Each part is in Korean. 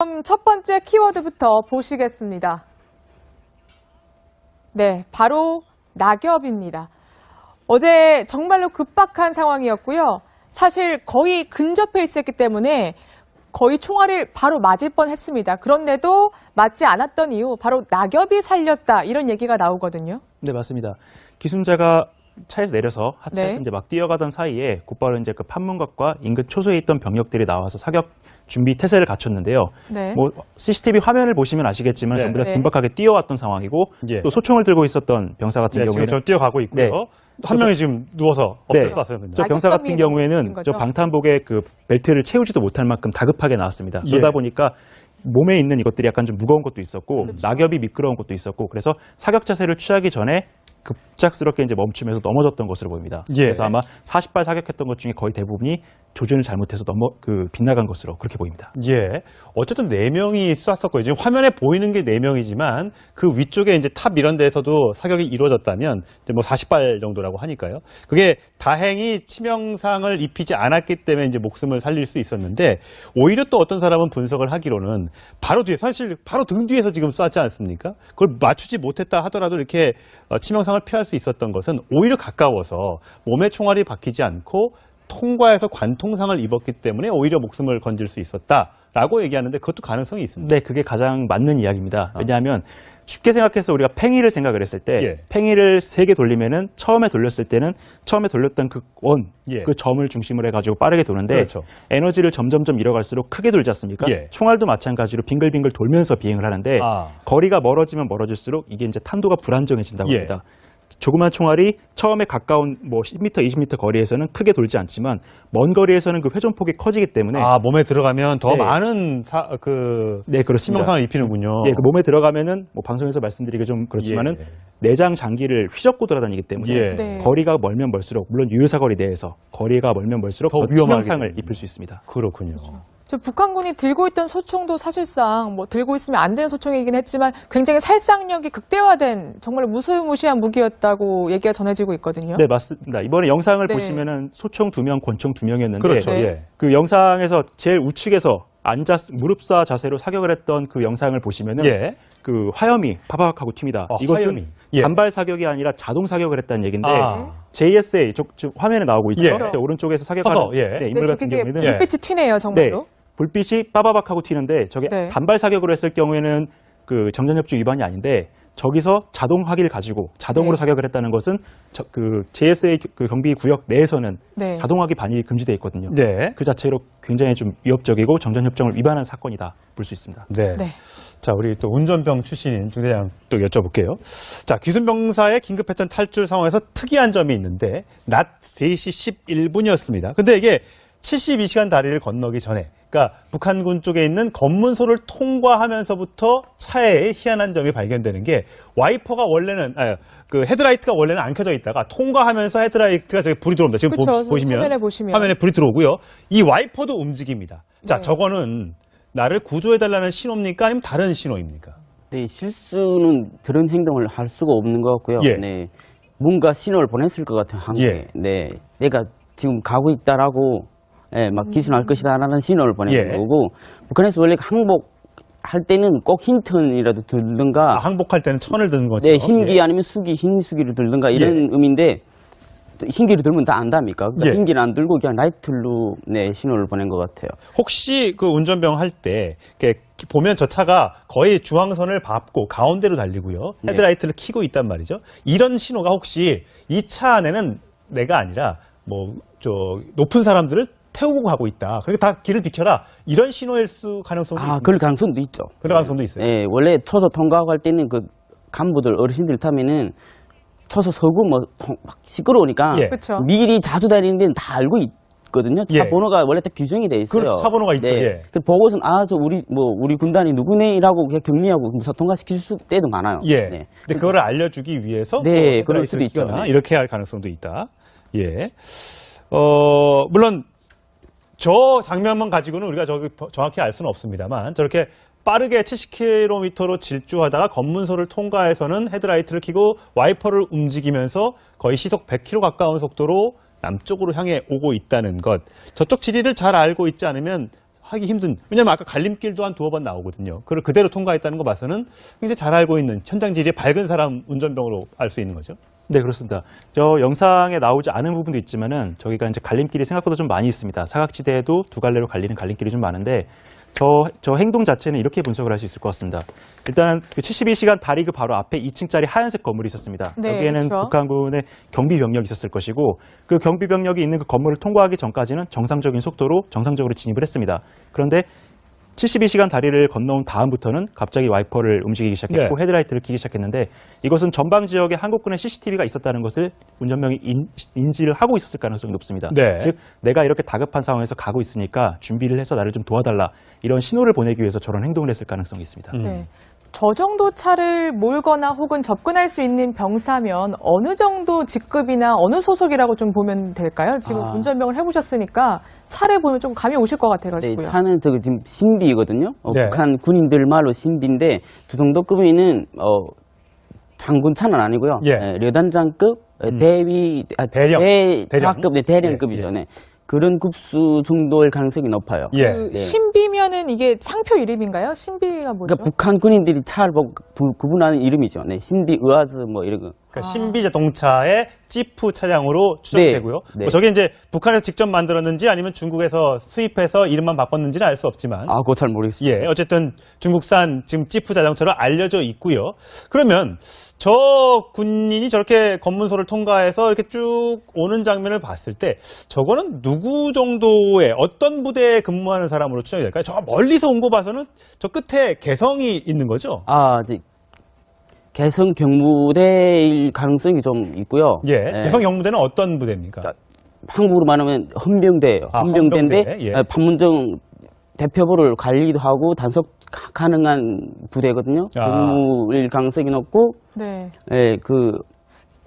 그럼 첫 번째 키워드부터 보시겠습니다. 네, 바로 낙엽입니다. 어제 정말로 급박한 상황이었고요. 사실 거의 근접해 있었기 때문에 거의 총알을 바로 맞을 뻔했습니다. 그런데도 맞지 않았던 이유, 바로 낙엽이 살렸다 이런 얘기가 나오거든요. 네, 맞습니다. 기순자가 차에서 내려서 하차해서 네. 이제 막 뛰어가던 사이에 곧바로 이제 그 판문각과 인근 초소에 있던 병력들이 나와서 사격 준비 태세를 갖췄는데요. 네. 뭐 CCTV 화면을 보시면 아시겠지만 네. 전부 다 네. 긴박하게 뛰어왔던 상황이고 예. 또 소총을 들고 있었던 병사 같은 네, 지금 경우에는 저 뛰어가고 있고요. 네. 한 명이 지금 누워서 네. 엎드려서 왔어요. 저 병사 같은 낙엽더미에 경우에는 넘긴 거죠. 저 방탄복의 그 벨트를 채우지도 못할 만큼 다급하게 나왔습니다. 예. 그러다 보니까 몸에 있는 이것들이 약간 좀 무거운 것도 있었고 낙엽이 미끄러운 것도 있었고 그래서 사격 자세를 취하기 전에 급작스럽게 이제 멈추면서 넘어졌던 것으로 보입니다. 예. 그래서 아마 40발 사격했던 것 중에 거의 대부분이 조준을 잘못해서 빗나간 것으로 그렇게 보입니다. 예. 어쨌든 4명이 쐈었고요. 지금 화면에 보이는 게 4명이지만 그 위쪽에 이제 탑 이런 데에서도 사격이 이루어졌다면 이제 뭐 40발 정도라고 하니까요. 그게 다행히 치명상을 입히지 않았기 때문에 이제 목숨을 살릴 수 있었는데 오히려 또 어떤 사람은 분석을 하기로는 바로 뒤에 사실 바로 등 뒤에서 지금 쐈지 않습니까? 그걸 맞추지 못했다 하더라도 이렇게 치명상을 피할 수 있었던 것은 오히려 가까워서 몸에 총알이 박히지 않고 통과해서 관통상을 입었기 때문에 오히려 목숨을 건질 수 있었다라고 얘기하는데 그것도 가능성이 있습니다. 네, 그게 가장 맞는 이야기입니다. 왜냐하면 쉽게 생각해서 우리가 팽이를 생각을 했을 때 예. 팽이를 3개 돌리면은 처음에 돌렸을 때는 처음에 돌렸던 그 예. 그 점을 중심으로 해가지고 빠르게 도는데 그렇죠. 에너지를 점점점 잃어갈수록 크게 돌지 않습니까? 예. 총알도 마찬가지로 빙글빙글 돌면서 비행을 하는데 거리가 멀어지면 멀어질수록 이게 이제 탄도가 불안정해진다고 예. 합니다. 조그만 총알이 처음에 가까운 뭐 10m, 20m 거리에서는 크게 돌지 않지만 먼 거리에서는 그 회전폭이 커지기 때문에 몸에 들어가면 더 네. 많은 네, 그렇습니다. 치명상을 입히는군요. 그 몸에 들어가면은 뭐 방송에서 말씀드리기 좀 그렇지만은 예. 내장 장기를 휘젓고 돌아다니기 때문에 예. 네. 거리가 멀면 멀수록 물론 유효사거리 내에서 거리가 멀면 멀수록 더 더 위험하게 치명상을 됩니다. 입힐 수 있습니다. 그렇군요. 저 북한군이 들고 있던 소총도 사실상 뭐 들고 있으면 안 되는 소총이긴 했지만 굉장히 살상력이 극대화된 정말 무시무시한 무기였다고 얘기가 전해지고 있거든요. 네, 맞습니다. 이번에 영상을 네. 보시면은 소총 2명, 권총 2명이었는데 그렇죠. 네. 예. 그 영상에서 제일 우측에서 무릎 쏴 자세로 사격을 했던 그 영상을 보시면은 예. 그 화염이 파박하고 튑니다. 이것은 화염이. 예. 단발 사격이 아니라 자동 사격을 했다는 얘기인데 아. JSA 지금 화면에 나오고 있죠. 예. 네, 오른쪽에서 사격하는 서서, 예. 네, 인물 네, 같은 저게 경우에는 불빛이 튀네요, 정말로. 네, 불빛이 빠바박하고 튀는데 저게 네. 단발 사격으로 했을 경우에는 그 정전협조 위반이 아닌데 저기서 자동 화기를 가지고 자동으로 네. 사격을 했다는 것은 그 JSA 그 경비 구역 내에서는 네. 자동 화기 반입이 금지되어 있거든요. 네. 그 자체로 굉장히 좀 위협적이고 정전협정을 위반한 사건이다 볼 수 있습니다. 네. 네. 자, 우리 또 운전병 출신인 중대장 또 여쭤볼게요. 자, 기순병사의 긴급했던 탈출 상황에서 특이한 점이 있는데 낮 3시 11분이었습니다. 근데 이게 72시간 다리를 건너기 전에 그러니까 북한군 쪽에 있는 검문소를 통과하면서부터 차에 희한한 점이 발견되는 게 와이퍼가 원래는 그 헤드라이트가 원래는 안 켜져 있다가 통과하면서 헤드라이트가 저기 불이 들어옵니다. 지금 그렇죠. 보시면 화면에 불이 들어오고요. 이 와이퍼도 움직입니다. 자, 네. 저거는 나를 구조해달라는 신호입니까? 아니면 다른 신호입니까? 네, 실수는 그런 행동을 할 수가 없는 것 같고요. 예. 네, 뭔가 신호를 보냈을 것 같아요. 한국에. 예. 네, 내가 지금 가고 있다라고, 막 기순할 것이다라는 신호를 보내는 예. 거고, 북한에서 원래 항복할 때는 꼭 흰 턴이라도 들든가, 항복할 때는 천을 드는 거죠. 네, 흰기 예. 아니면 흰 수기를 들든가 이런 의미인데, 또 흰기를 들면 다 안답니까? 그러니까 예. 흰기를 안 들고 그냥 라이트로 신호를 보낸 것 같아요. 혹시 그 운전병 할 때 보면 저 차가 거의 중앙선을 밟고 가운데로 달리고요. 네. 헤드라이트를 켜고 있단 말이죠. 이런 신호가 혹시 이 차 안에는 내가 아니라 뭐 높은 사람들을 태우고 가고 있다. 그러니까 다 길을 비켜라. 이런 신호일 가능성도 있습니다. 그럴 가능성도 있죠. 그럴 가능성도 있어요. 네, 원래 초소 통과할 때는 그 간부들 어르신들 타면은 초소 서고 막 시끄러우니까 예. 그렇죠. 미리 자주 다니는 데는 다 알고 있거든요. 차 예. 번호가 원래 다 규정이 돼 있어요. 그렇죠. 차 번호가 있죠. 예. 그 보고선 저 우리 군단이 누구네라고 그냥 격리하고 무사 통과시킬 때도 많아요. 예. 네. 근데 그거를 알려주기 위해서 네, 뭐 그럴 수도 있죠. 끼거나 네. 이렇게 할 가능성도 있다. 예. 물론 저 장면만 가지고는 우리가 정확히 알 수는 없습니다만 저렇게 빠르게 70km로 질주하다가 검문소를 통과해서는 헤드라이트를 켜고 와이퍼를 움직이면서 거의 시속 100km 가까운 속도로 남쪽으로 향해 오고 있다는 것. 저쪽 지리를 잘 알고 있지 않으면 하기 힘든. 왜냐하면 아까 갈림길도 한 2번 나오거든요. 그걸 그대로 통과했다는 거 봐서는 굉장히 잘 알고 있는 천장지리의 밝은 사람 운전병으로 알 수 있는 거죠. 네, 그렇습니다. 저 영상에 나오지 않은 부분도 있지만은 저기가 이제 갈림길이 생각보다 좀 많이 있습니다. 사각지대에도 두 갈래로 갈리는 갈림길이 좀 많은데 저 행동 자체는 이렇게 분석을 할 수 있을 것 같습니다. 일단 그 72시간 다리 그 바로 앞에 2층짜리 하얀색 건물이 있었습니다. 네, 여기에는 그렇죠. 북한군의 경비 병력이 있었을 것이고 그 경비 병력이 있는 그 건물을 통과하기 전까지는 정상적인 속도로 정상적으로 진입을 했습니다. 그런데 72시간 다리를 건너온 다음부터는 갑자기 와이퍼를 움직이기 시작했고 네. 헤드라이트를 켜기 시작했는데 이것은 전방 지역에 한국군의 CCTV가 있었다는 것을 운전병이 인지를 하고 있었을 가능성이 높습니다. 네. 즉 내가 이렇게 다급한 상황에서 가고 있으니까 준비를 해서 나를 좀 도와달라 이런 신호를 보내기 위해서 저런 행동을 했을 가능성이 있습니다. 네. 저 정도 차를 몰거나 혹은 접근할 수 있는 병사면 어느 정도 직급이나 어느 소속이라고 좀 보면 될까요? 지금 운전병을 해보셨으니까 차를 보면 좀 감이 오실 것 네, 같아가지고요. 차는 저기 지금 신비거든요. 네. 북한 군인들 말로 신비인데 두 정도급이면 장군 차는 아니고요. 예. 려단장급, 대위, 대령. 대장급, 네, 대령급이죠. 예, 예. 네. 그런 급수 정도일 가능성이 높아요. 예. 그 네. 신비면은 이게 상표 이름인가요? 신비가 뭐죠? 그러니까 북한 군인들이 차를 보고 구분하는 이름이죠. 네, 신비, 의아즈 뭐 이런 거. 그러니까 신비 자동차의 지프 차량으로 추정되고요. 네. 네. 뭐 저게 이제 북한에서 직접 만들었는지 아니면 중국에서 수입해서 이름만 바꿨는지는 알 수 없지만 아, 그거 잘 모르겠습니다. 예, 어쨌든 중국산 지금 지프 자동차로 알려져 있고요. 그러면 저 군인이 저렇게 검문소를 통과해서 이렇게 쭉 오는 장면을 봤을 때 저거는 누구 정도의 어떤 부대에 근무하는 사람으로 추정이 될까요? 저 멀리서 온 거 봐서는 저 끝에 개성이 있는 거죠? 아, 이제 개성 경무대일 가능성이 좀 있고요. 예, 네. 개성 경무대는 어떤 부대입니까? 한국으로 말하면 헌병대예요. 아, 헌병대인데 헌병대, 예. 판문점 대표부를 관리도 하고 단속 가능한 부대거든요. 아. 경무일 가능성이 높고 네. 예, 그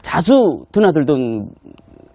자주 드나들던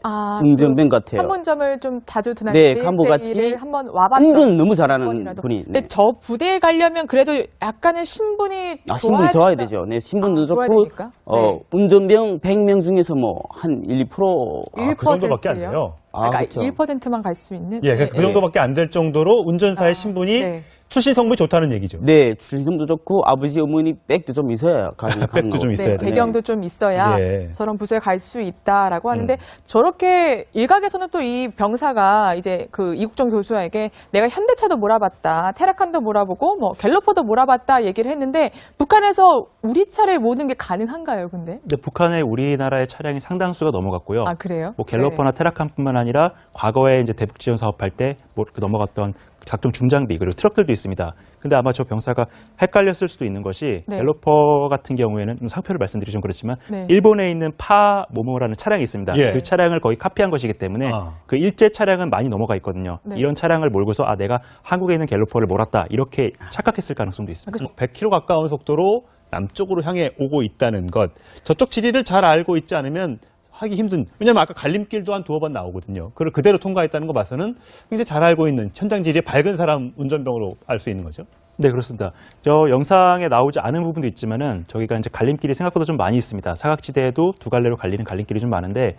아, 운전병 같아요. 판문점을 좀 자주 드날 네, 때 간부같이 한번 와봤던 운전 너무 잘하는 번이라도. 분이. 근데 네. 저 부대에 가려면 그래도 약간의 신분이 신분 좋아야 되죠. 네, 신분도 좋아야 좋고 됩니까? 네. 운전병 100명 중에서 뭐 한 1, 2%. 그 정도밖에 안 1%요? 돼요. 그러니까 그렇죠. 1%만 갈 수 있는. 예, 그 정도밖에 안 될 정도로 운전사의 아, 신분이 네. 출신 성분이 좋다는 얘기죠. 네, 출신도 좋고 아버지 어머니 백도 좀 있어야 가는 백도 좀 거고. 있어야 네, 되네. 배경도 좀 있어야 예. 저런 부서에 갈 수 있다라고 하는데 저렇게 일각에서는 또 이 병사가 이제 그 이국정 교수에게 내가 현대차도 몰아봤다, 테라칸도 몰아보고 뭐 갤러퍼도 몰아봤다 얘기를 했는데 북한에서 우리 차를 모는 게 가능한가요, 근데? 근데 북한의 우리나라의 차량이 상당수가 넘어갔고요. 아, 그래요? 뭐 갤러퍼나 테라칸뿐만 아니라 과거에 이제 대북 지원 사업할 때 뭐 넘어갔던 각종 중장비 그리고 트럭들도 있습니다. 근데 아마 저 병사가 헷갈렸을 수도 있는 것이 네. 갤러퍼 같은 경우에는 상표를 말씀드리기 좀 그렇지만 네. 일본에 있는 파 모모라는 차량이 있습니다. 예. 그 차량을 거의 카피한 것이기 때문에 아. 그 일제 차량은 많이 넘어가 있거든요. 네. 이런 차량을 몰고서 아 내가 한국에 있는 갤러퍼를 몰았다 이렇게 착각했을 가능성도 있습니다. 100km 가까운 속도로 남쪽으로 향해 오고 있다는 것. 저쪽 지리를 잘 알고 있지 않으면 하기 힘든. 왜냐하면 아까 갈림길도 한 2번 나오거든요. 그걸 그대로 통과했다는 거 봐서는 굉장히 잘 알고 있는 천장지리의 밝은 사람 운전병으로 알 수 있는 거죠. 네, 그렇습니다. 저 영상에 나오지 않은 부분도 있지만은 저기가 이제 갈림길이 생각보다 좀 많이 있습니다. 사각지대에도 두 갈래로 갈리는 갈림길이 좀 많은데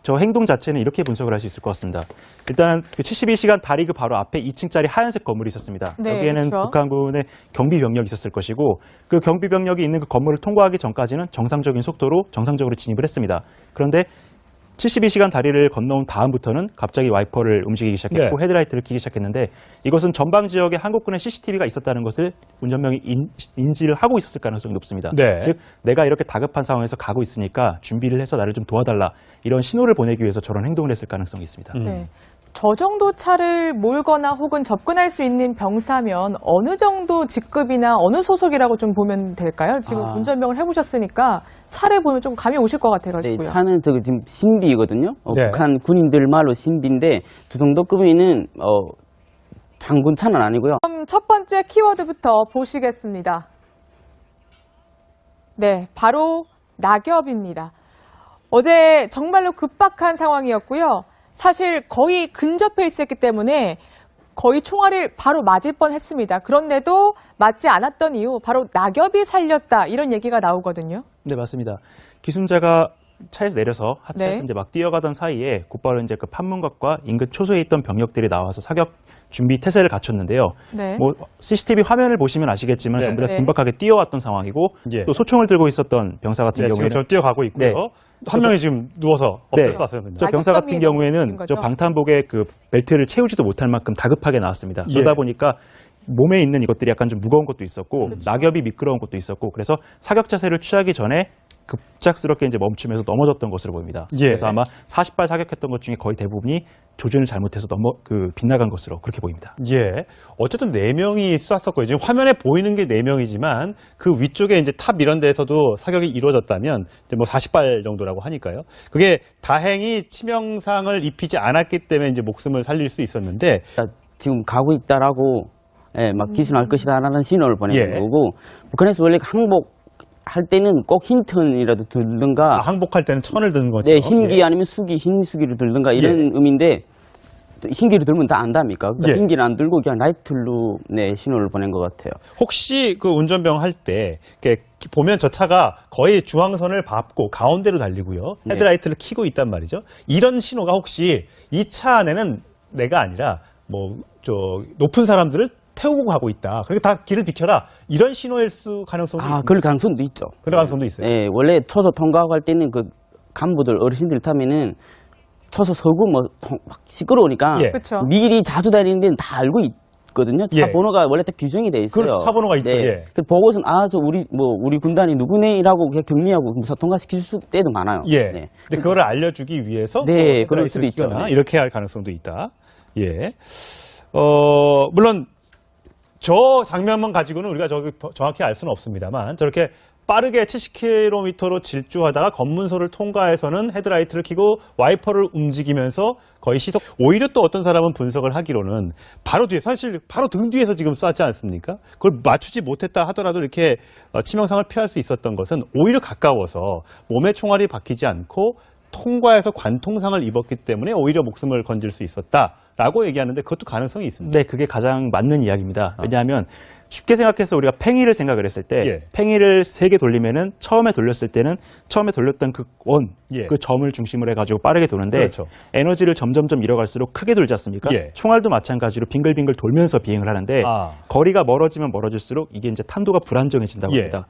저 행동 자체는 이렇게 분석을 할 수 있을 것 같습니다. 일단 그 72시간 다리 그 바로 앞에 2층짜리 하얀색 건물이 있었습니다. 네, 여기에는 그렇죠. 북한군의 경비 병력이 있었을 것이고 그 경비 병력이 있는 그 건물을 통과하기 전까지는 정상적인 속도로 정상적으로 진입을 했습니다. 그런데 72시간 다리를 건너온 다음부터는 갑자기 와이퍼를 움직이기 시작했고 네. 헤드라이트를 켜기 시작했는데 이것은 전방 지역에 한국군의 CCTV가 있었다는 것을 운전병이 인지를 하고 있었을 가능성이 높습니다. 네. 즉 내가 이렇게 다급한 상황에서 가고 있으니까 준비를 해서 나를 좀 도와달라 이런 신호를 보내기 위해서 저런 행동을 했을 가능성이 있습니다. 네. 저 정도 차를 몰거나 혹은 접근할 수 있는 병사면 어느 정도 직급이나 어느 소속이라고 좀 보면 될까요? 지금 운전병을 해보셨으니까 차를 보면 좀 감이 오실 것 네, 같아가지고요. 차는 저기 지금 신비거든요. 네. 북한 군인들 말로 신비인데 두 정도급이면 장군 차는 아니고요. 그럼 첫 번째 키워드부터 보시겠습니다. 네, 바로 낙엽입니다. 어제 정말로 급박한 상황이었고요. 사실 거의 근접해 있었기 때문에 거의 총알을 바로 맞을 뻔했습니다. 그런데도 맞지 않았던 이유 바로 낙엽이 살렸다 이런 얘기가 나오거든요. 네, 맞습니다. 기순자가 차에서 내려서 하차해서 네. 이제 막 뛰어가던 사이에 곧바로 이제 그 판문각과 인근 초소에 있던 병력들이 나와서 사격 준비 태세를 갖췄는데요. 네. 뭐 CCTV 화면을 보시면 아시겠지만 네. 전부 다 네. 긴박하게 뛰어왔던 상황이고 예. 또 소총을 들고 있었던 병사 같은 네, 지금 경우에는 저 뛰어가고 있고요. 네. 한 명이 지금 누워서 네. 엎드려 놨어요. 저 병사 같은 낙엽더미에 경우에는 넣은 거죠? 저 방탄복에 그 벨트를 채우지도 못할 만큼 다급하게 나왔습니다. 예. 그러다 보니까 몸에 있는 이것들이 약간 좀 무거운 것도 있었고 낙엽이 미끄러운 것도 있었고 그래서 사격 자세를 취하기 전에 급작스럽게 이제 멈추면서 넘어졌던 것으로 보입니다. 예. 그래서 아마 40발 사격했던 것 중에 거의 대부분이 조준을 잘못해서 빗나간 것으로 그렇게 보입니다. 예. 어쨌든 4명이 쐈었고요. 지금 화면에 보이는 게 4명이지만 그 위쪽에 이제 탑 이런 데에서도 사격이 이루어졌다면 이제 뭐 40발 정도라고 하니까요. 그게 다행히 치명상을 입히지 않았기 때문에 이제 목숨을 살릴 수 있었는데 지금 가고 있다라고 예, 막 기순할 것이다라는 신호를 보내는 예. 거고 북한에서 원래 항복할 때는 꼭 흰 턴이라도 들든가 항복할 때는 천을 드는 거죠. 네, 흰기 예. 아니면 흰 수기를 들든가 이런 의미인데 또 흰기를 들면 다 안답니까? 그러니까 예. 흰기를 안 들고 그냥 라이트로 네, 신호를 보낸 것 같아요. 혹시 그 운전병 할 때 보면 저 차가 거의 중앙선을 밟고 가운데로 달리고요. 네. 헤드라이트를 켜고 있단 말이죠. 이런 신호가 혹시 이 차 안에는 내가 아니라 뭐 저 높은 사람들을 태우고 가고 있다. 그러니까 다 길을 비켜라. 이런 신호일 수 가능성도 있습니다. 그럴 가능성도 있죠. 그럴 가능성도 있어요. 예, 원래 초소 통과하고 할 때는 그 간부들 어르신들 타면은 초소 서구 막 시끄러우니까 예. 그쵸. 미리 자주 다니는 데는 다 알고 있거든요. 차 예. 번호가 원래 딱 규정이 돼 있어요. 그렇죠. 차 번호가 있죠. 네. 예. 그 보고선 저 우리 군단이 누구네라고 그냥 격리하고 무사 통과시킬 때도 많아요. 예. 네. 근데 그거를 알려주기 위해서 네, 뭐 그럴 수도 있죠. 헤드라이트를 켜거나 네. 이렇게 할 가능성도 있다. 예. 물론 저 장면만 가지고는 우리가 정확히 알 수는 없습니다만 저렇게 빠르게 70km로 질주하다가 검문소를 통과해서는 헤드라이트를 켜고 와이퍼를 움직이면서 거의 시속. 오히려 또 어떤 사람은 분석을 하기로는 바로 뒤에 사실 바로 등 뒤에서 지금 쐈지 않습니까? 그걸 맞추지 못했다 하더라도 이렇게 치명상을 피할 수 있었던 것은 오히려 가까워서 몸에 총알이 박히지 않고 통과해서 관통상을 입었기 때문에 오히려 목숨을 건질 수 있었다라고 얘기하는데 그것도 가능성이 있습니다. 네, 그게 가장 맞는 이야기입니다. 왜냐하면 쉽게 생각해서 우리가 팽이를 생각을 했을 때 예. 팽이를 3개 돌리면은 처음에 돌렸을 때는 처음에 돌렸던 그 예. 그 점을 중심으로 해가지고 빠르게 도는데 그렇죠. 에너지를 점점점 잃어갈수록 크게 돌지 않습니까? 예. 총알도 마찬가지로 빙글빙글 돌면서 비행을 하는데 거리가 멀어지면 멀어질수록 이게 이제 탄도가 불안정해진다고 예. 합니다.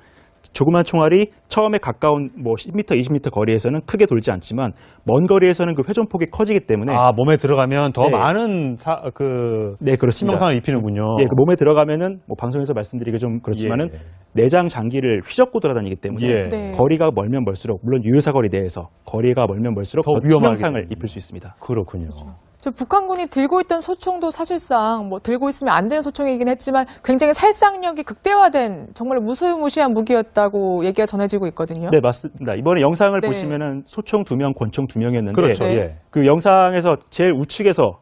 조그만 총알이 처음에 가까운 뭐 10m, 20m 거리에서는 크게 돌지 않지만 먼 거리에서는 그 회전폭이 커지기 때문에 몸에 들어가면 더 네. 많은 네, 그렇습니다. 치명상을 입히는군요. 예, 그 몸에 들어가면은 뭐 방송에서 말씀드리기 좀 그렇지만은 예. 내장 장기를 휘젓고 돌아다니기 때문에 예. 네. 거리가 멀면 멀수록 물론 유효사거리 내에서 거리가 멀면 멀수록 더 더 위험하게 치명상을 됩니다. 입힐 수 있습니다. 그렇군요. 저 북한군이 들고 있던 소총도 사실상 뭐 들고 있으면 안 되는 소총이긴 했지만 굉장히 살상력이 극대화된 정말 무시무시한 무기였다고 얘기가 전해지고 있거든요. 네, 맞습니다. 이번에 영상을 네. 보시면은 소총 2명, 권총 2명이었는데 그렇죠. 네. 예. 그 영상에서 제일 우측에서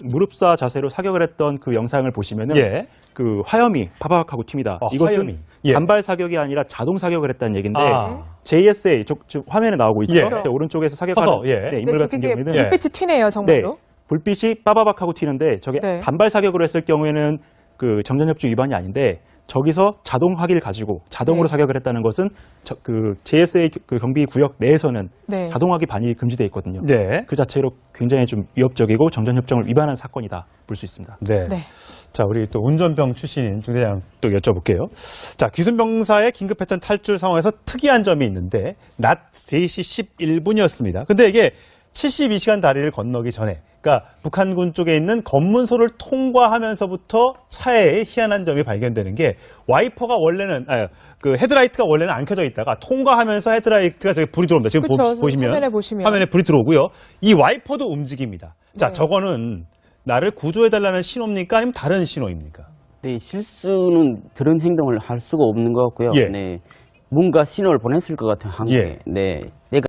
무릎사 자세로 사격을 했던 그 영상을 보시면은 예. 그 화염이 파박하고 튑니다. 이것은 화염이. 예. 단발 사격이 아니라 자동 사격을 했다는 얘기인데 아. JSA 지금 화면에 나오고 있죠. 예. 제 오른쪽에서 사격하는 커서, 예. 네, 인물 네, 같은 저게 경우에는 예. 불빛이 튀네요, 정말로. 네, 불빛이 빠바박하고 튀는데 저게 네. 단발 사격으로 했을 경우에는 그 정전협조 위반이 아닌데 저기서 자동 화기를 가지고 자동으로 네. 사격을 했다는 것은 그 JSA 그 경비 구역 내에서는 네. 자동 화기 반입이 금지되어 있거든요. 네. 그 자체로 굉장히 좀 위협적이고 정전협정을 위반한 사건이다 볼 수 있습니다. 네. 네. 자, 우리 또 운전병 출신인 중대장 또 여쭤볼게요. 자, 기순병사의 긴급했던 탈출 상황에서 특이한 점이 있는데 낮 3시 11분이었습니다. 근데 이게 72시간 다리를 건너기 전에 그러니까 북한군 쪽에 있는 검문소를 통과하면서부터 차에 희한한 점이 발견되는 게 와이퍼가 원래는 그 헤드라이트가 원래는 안 켜져 있다가 통과하면서 헤드라이트가 저기 불이 들어옵니다. 지금 그쵸, 보시면 화면에 불이 들어오고요. 이 와이퍼도 움직입니다. 자, 네. 저거는 나를 구조해달라는 신호입니까? 아니면 다른 신호입니까? 네, 실수는 그런 행동을 할 수가 없는 것 같고요. 예. 네, 뭔가 신호를 보냈을 것 같아요. 한국에. 예. 네, 내가